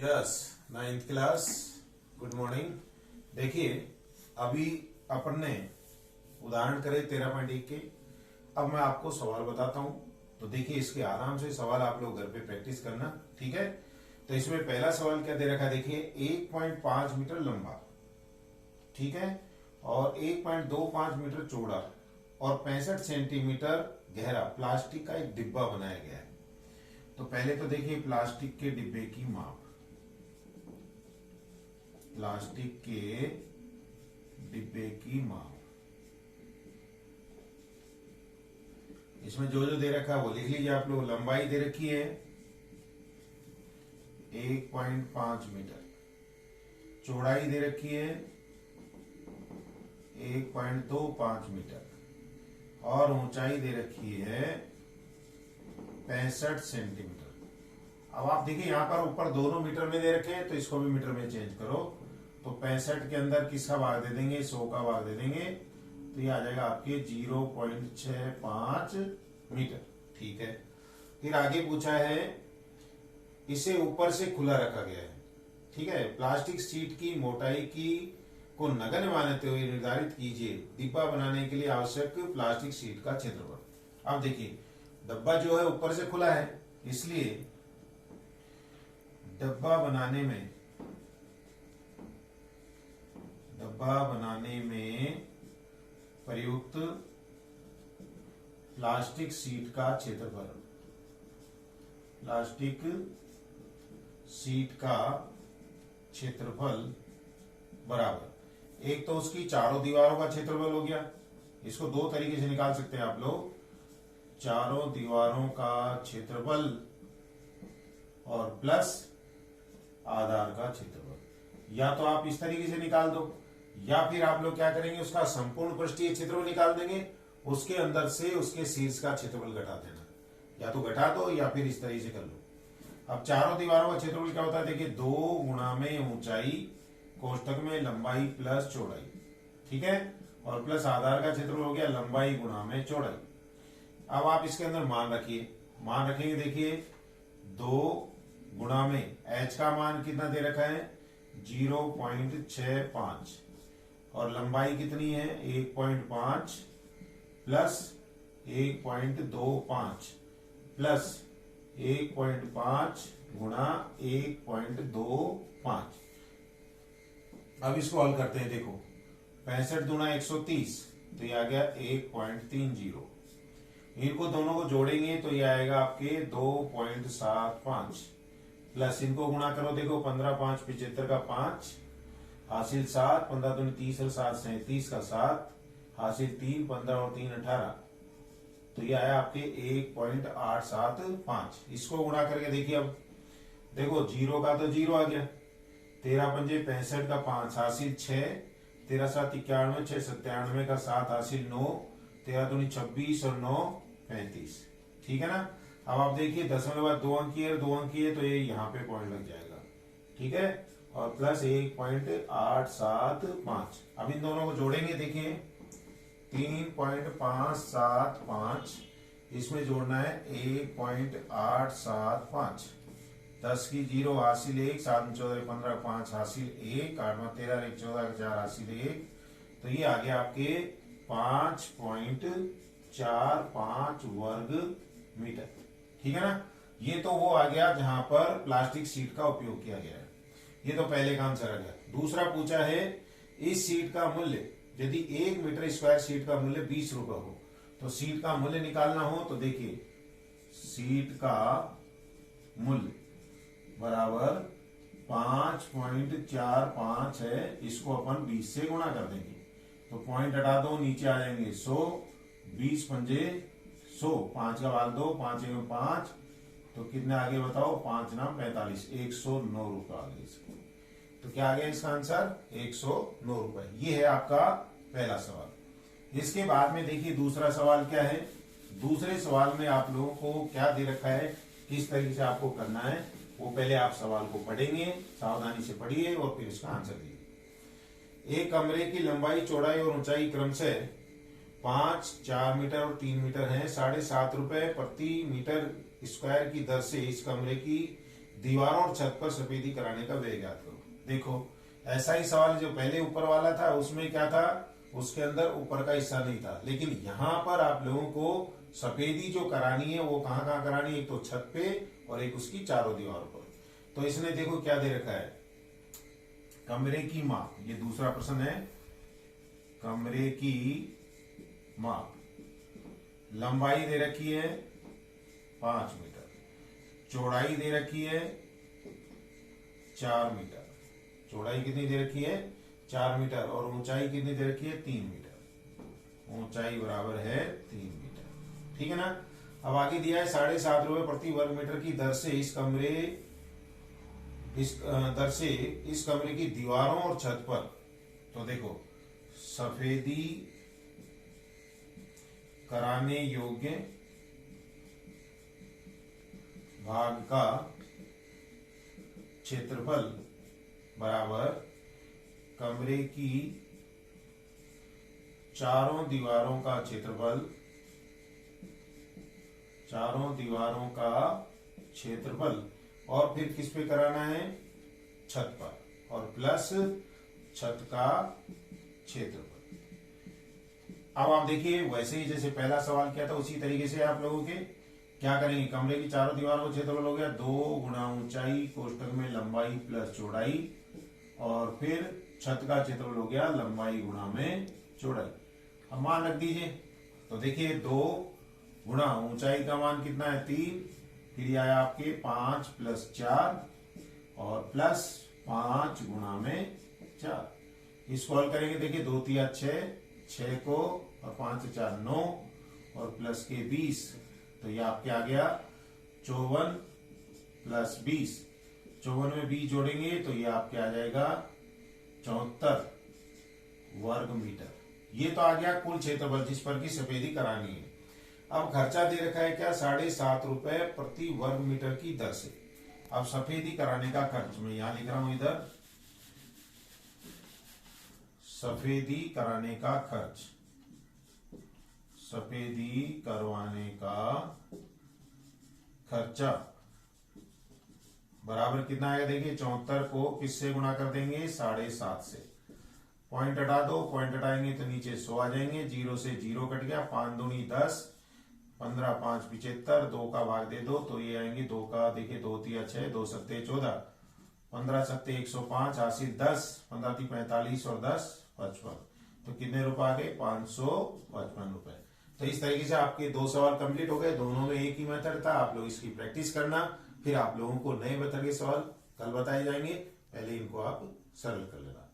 Yes, 9th class, good morning. देखिए, अभी अपन ने उदाहरण करे 13.1 के। अब मैं आपको सवाल बताता हूं, तो देखिए इसके आराम से सवाल आप लोग घर पे प्रैक्टिस करना, ठीक है। तो इसमें पहला सवाल क्या दे रखा है, देखिए 1.5 मीटर लंबा, ठीक है, और 1.25 मीटर चौड़ा और 65 सेंटीमीटर गहरा प्लास्टिक का एक डिब्बा बनाया गया है। तो पहले तो देखिए प्लास्टिक के डिब्बे की माप, प्लास्टिक के डिब्बे की माप, इसमें जो जो दे रखा है वो लिख लीजिए आप लोग। लंबाई दे रखी है 1.5 मीटर, चौड़ाई दे रखी है 1.25 मीटर और ऊंचाई दे रखी है 65 सेंटीमीटर। अब आप देखिए यहाँ पर ऊपर दोनों मीटर में दे रखे हैं, तो इसको भी मीटर में चेंज करो। तो 65 के अंदर किसका भाग दे देंगे, 100 का भाग दे देंगे, तो ये आ जाएगा आपके 0.65 मीटर, ठीक है। फिर आगे पूछा है, इसे ऊपर से खुला रखा गया है, ठीक है। प्लास्टिक शीट की मोटाई की को नगण्य मानते हुए निर्धारित कीजिए डिब्बा बनाने के लिए आवश्यक प्लास्टिक शीट का क्षेत्रफल। अब देखिए डब्बा जो है ऊपर से खुला है, इसलिए डब्बा बनाने में प्रयुक्त प्लास्टिक शीट का क्षेत्रफल, प्लास्टिक शीट का क्षेत्रफल बराबर, एक तो उसकी चारों दीवारों का क्षेत्रफल हो गया, इसको दो तरीके से निकाल सकते हैं आप लोग, चारों दीवारों का क्षेत्रफल और प्लस आधार का क्षेत्रफल। या तो आप इस तरीके से निकाल दो, या फिर आप लोग क्या करेंगे, उसका संपूर्ण पृष्ठीय क्षेत्रफल निकाल देंगे, उसके अंदर से उसके शीर्ष का क्षेत्रफल घटा देना, या तो घटा दो या फिर इस तरीके से कर लो। अब चारों दीवारों का क्षेत्रफल क्या होता है, देखिए 2 गुणा में ऊंचाई कोष्टक में लंबाई प्लस चौड़ाई, ठीक है, और प्लस आधार का क्षेत्रफल हो गया लंबाई गुणा में चौड़ाई। अब आप इसके अंदर मान रखिए, मान रखेंगे, देखिए 2 गुणा में h का मान कितना दे रखा है 0.65 और लंबाई कितनी है 1.5 प्लस 1.25 प्लस 1.5 गुणा 1.25। अब इसको हल करते हैं, देखो 65 गुणा 130, तो ये आ गया 1.30। इनको दोनों को जोड़ेंगे तो ये आएगा आपके 2.75 प्लस इनको गुणा करो, देखो 15 5 75 का 5 हासिल 7, 15 दूनी 30 और 7 37 का 7 हासिल 3, 15 और 3 18, तो ये आया आपके 1.875। इसको गुणा करके देखिए, अब देखो जीरो का तो जीरो आ गया, 13 पंजे 65 का 5 हासिल 6, 13 7 91, 6 97 का 7 हासिल 9, 13 दूनी 26 और 9 35, ठीक है ना। अब आप देखिए दशमलव बाद 2 अंक की है, 2 अंक की है, तो ये यहाँ पे पॉइंट लग जाएगा, ठीक है, और प्लस 1.875। अब इन दोनों को जोड़ेंगे, देखिए 3.575, इसमें जोड़ना है 1.875, 10 की 0 हासिल 1, 7 14 15 5 हासिल 1, 8 13 1 14 4 हासिल 1, तो ये आ गया आपके 5.45 वर्ग मीटर, ठीक है ना। ये तो वो आ गया जहां पर प्लास्टिक शीट का उपयोग किया गया है, ये तो पहले का आंसर आ गया। दूसरा पूछा है, इस शीट का मूल्य, यदि 1 मीटर स्क्वायर शीट का मूल्य 20 रुपए हो, तो शीट का मूल्य निकालना हो तो देखिए शीट का मूल्य बराबर 5.45 है, इसको अपन 20 से गुणा कर देंगे, तो पॉइंट हटा दो, नीचे आ जाएंगे 100, 20 पंजे 100, 5 का भाग दो, 5 1 5, तो कितने आगे बताओ, 5 नाम 45, 109 रुपए आ गए इसके। तो क्या आ गया इसका आंसर 109 रुपए। ये है आपका पहला सवाल। इसके बाद में देखिए दूसरा सवाल क्या है, दूसरे सवाल में आप लोगों को क्या दे रखा है, किस तरीके से आपको करना है, वो पहले आप सवाल को पढ़ेंगे, सावधानी से पढ़िए और फिर इसका आंसर दीजिए। एक कमरे की लंबाई चौड़ाई और ऊंचाई क्रमशः 5 4 मीटर और 3 मीटर है। 7.5 रुपए प्रति मीटर स्क्वायर की दर से इस कमरे की दीवारों और छत पर सफेदी कराने का व्यय ज्ञात करो। देखो ऐसा ही सवाल जो पहले ऊपर वाला था उसमें क्या था, उसके अंदर ऊपर का हिस्सा नहीं था, लेकिन यहां पर आप लोगों को सफेदी जो करानी है वो कहां कहां करानी है, एक तो छत पे और एक उसकी चारों दीवारों पर। तो इसने देखो क्या दे रखा है, कमरे की माप, ये दूसरा प्रश्न है, कमरे की माप, लंबाई दे रखी है 5 मीटर, चौड़ाई दे रखी है 4 मीटर, चौड़ाई कितनी दे रखी है 4 मीटर, और ऊंचाई कितनी दे रखी है 3 मीटर, ऊंचाई बराबर है 3 मीटर। ठीक है ना। अब आगे दिया है 7.5 रुपए प्रति वर्ग मीटर की दर से इस कमरे की दीवारों और छत पर, तो देखो सफेदी कराने योग्य भाग का क्षेत्रफल बराबर कमरे की चारों दीवारों का क्षेत्रफल, चारों दीवारों का क्षेत्रफल, और फिर किस पे कराना है, छत पर, और प्लस छत का क्षेत्रफल। अब आप देखिए वैसे ही जैसे पहला सवाल किया था उसी तरीके से आप लोगों के क्या करेंगे, कमरे की चारों दीवारों का क्षेत्रफल हो गया 2 गुणा ऊंचाई कोष्टक में लंबाई प्लस चौड़ाई, और फिर छत का क्षेत्रफल हो गया लंबाई गुणा में चौड़ाई। अब मान रख दीजिए, तो देखिए 2 गुणा ऊंचाई का मान कितना है 3, फिर आया आपके 5 प्लस 4 और प्लस 5 गुणा में 4। इसको हल करेंगे, देखिए 2 तिया 6 को, और 5 से 4 9, और प्लस के 20, तो ये आपके आ गया 54 प्लस 20, 54 में 20 जोड़ेंगे तो ये आपके आ जाएगा 74 वर्ग मीटर। ये तो आ गया कुल क्षेत्रफल जिस पर की सफेदी करानी है। अब खर्चा दे रखा है क्या, 7.5 रुपए प्रति वर्ग मीटर की दर से। अब सफेदी कराने का खर्च मैं यहां लिख रहा हूं, इधर सफेदी कराने का खर्च, सफेदी करवाने का खर्चा बराबर कितना आएगा, देखिए 74 को किससे गुणा कर देंगे 7.5 से, पॉइंट हटा दो, पॉइंट हटाएंगे तो नीचे 100 आ जाएंगे, 0 से 0 कट गया, 5 दूनी 10, 15 5 75, 2 का भाग दे दो तो ये आएंगे 2 का, देखिए 2 तिया 6, 2 सत्ते 14, 15 सत्ते 105, 80 10, 15 ती 45 और 10 55, तो कितने रुपए आ गए 555 रुपए। तो इस तरीके से आपके 2 सवाल कंप्लीट हो गए, दोनों में एक ही मेथड था, आप लोग इसकी प्रैक्टिस करना, फिर आप लोगों को नए मेथड के सवाल कल बताए जाएंगे, पहले इनको आप सरल कर लेना।